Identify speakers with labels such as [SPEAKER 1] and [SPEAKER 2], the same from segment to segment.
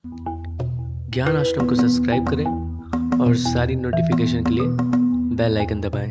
[SPEAKER 1] ज्ञान आश्रम को सब्सक्राइब करें और सारी नोटिफिकेशन के लिए बेल आइकन दबाएं।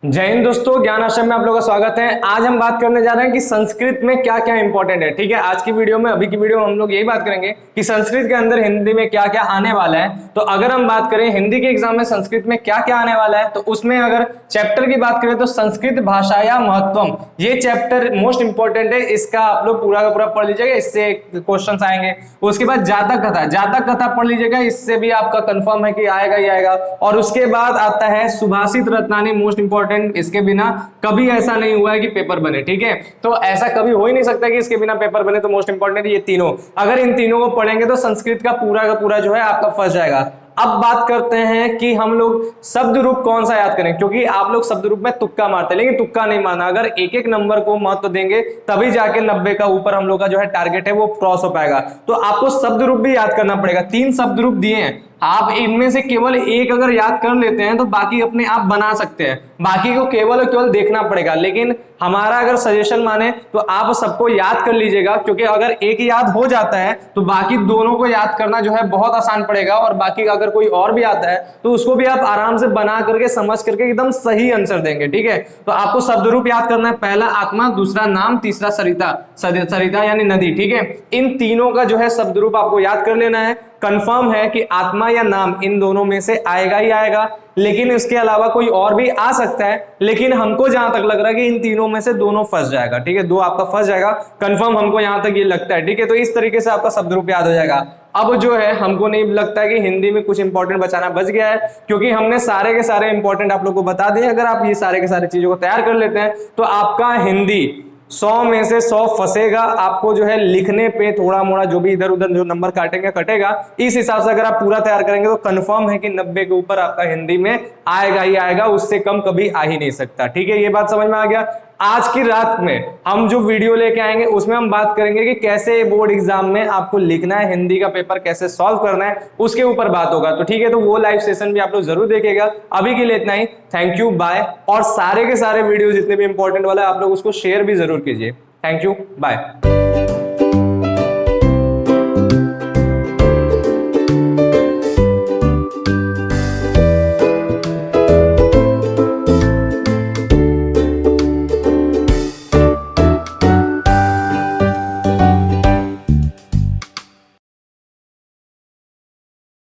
[SPEAKER 2] जय हिंद दोस्तों, ज्ञान आश्रम में आप लोगों का स्वागत है। आज हम बात करने जा रहे हैं कि संस्कृत में क्या क्या इंपॉर्टेंट है। ठीक है, आज की वीडियो में, अभी की वीडियो में हम लोग यही बात करेंगे कि संस्कृत के अंदर हिंदी में क्या क्या आने वाला है। तो अगर हम बात करें हिंदी के एग्जाम में संस्कृत में क्या क्या आने वाला है, तो उसमें अगर चैप्टर की बात करें तो संस्कृत भाषा या महत्वम, ये चैप्टर मोस्ट इंपॉर्टेंट है। इसका आप लोग पूरा का पूरा पढ़ लीजिएगा, इससे क्वेश्चन आएंगे। उसके बाद जातक कथा पढ़ लीजिएगा, इससे भी आपका कंफर्म है कि आएगा ही आएगा। और उसके बाद आता है सुभाषित रत्नानी, मोस्ट इंपॉर्टेंट। इसके बिना कभी ऐसा नहीं हुआ है कि पेपर बने। ठीक है, तो ऐसा कभी हो ही नहीं सकता कि इसके बिना पेपर बने। तो मोस्ट इंपॉर्टेंट ये तीनों, अगर इन तीनों को पढ़ेंगे तो संस्कृत का पूरा जो है आपका फंस जाएगा। अब बात करते हैं कि हम लोग शब्द रूप कौन सा याद करें, क्योंकि आप लोग शब्द रूप में तुक्का मारते हैं, लेकिन तुक्का नहीं मारना। अगर एक एक नंबर को महत्व देंगे तभी जाके 90 का ऊपर हम लोग का जो है टारगेट है वो क्रॉस हो पाएगा। तो आपको शब्द रूप भी याद करना पड़ेगा। 3 शब्द रूप दिए हैं, आप इनमें से केवल एक अगर याद कर लेते हैं तो बाकी अपने आप बना सकते हैं। बाकी को केवल और केवल देखना पड़ेगा। लेकिन हमारा अगर सजेशन माने तो आप सबको याद कर लीजिएगा, क्योंकि अगर एक याद हो जाता है तो बाकी दोनों को याद करना जो है बहुत आसान पड़ेगा। और बाकी अगर कोई और भी आता है तो उसको भी आप आराम से बना करके समझ करके एकदम सही आंसर देंगे। ठीक है, तो आपको शब्द रूप याद करना है। पहला आत्मा, दूसरा नाम, तीसरा सरिता। सरिता यानी नदी। ठीक है, इन तीनों का जो है शब्द रूप आपको याद कर लेना है। कंफर्म है कि आत्मा या नाम इन दोनों में से आएगा ही आएगा, लेकिन इसके अलावा कोई और भी आ सकता है। लेकिन हमको जहां तक लग रहा है कि इन तीनों में से दोनों फंस जाएगा। ठीक है, 2 आपका फंस जाएगा, कंफर्म हमको यहां तक ये लगता है। ठीक है, तो इस तरीके से आपका शब्द रूप याद हो जाएगा। अब जो है हमको नहीं लगता है कि हिंदी में कुछ इंपॉर्टेंट बचाना बच गया है, क्योंकि हमने सारे के सारे इंपॉर्टेंट आप लोग को बता दिए। अगर आप ये सारे के सारे चीजों को तैयार कर लेते हैं तो आपका हिंदी 100 में से 100 फंसेगा। आपको जो है लिखने पे थोड़ा मोड़ा जो भी इधर उधर जो नंबर काटेंगे कटेगा। इस हिसाब से अगर आप पूरा तैयार करेंगे तो कंफर्म है कि 90 के ऊपर आपका हिंदी में आएगा ही आएगा, उससे कम कभी आ ही नहीं सकता। ठीक है, ये बात समझ में आ गया। आज की रात में हम जो वीडियो लेके आएंगे उसमें हम बात करेंगे कि कैसे बोर्ड एग्जाम में आपको लिखना है, हिंदी का पेपर कैसे सॉल्व करना है, उसके ऊपर बात होगा। तो ठीक है, तो वो लाइव सेशन भी आप लोग जरूर देखिएगा। अभी के लिए इतना ही, थैंक यू, बाय। और सारे के सारे वीडियो जितने भी इंपॉर्टेंट वाला है आप लोग उसको शेयर भी जरूर कीजिए। Thank you, bye.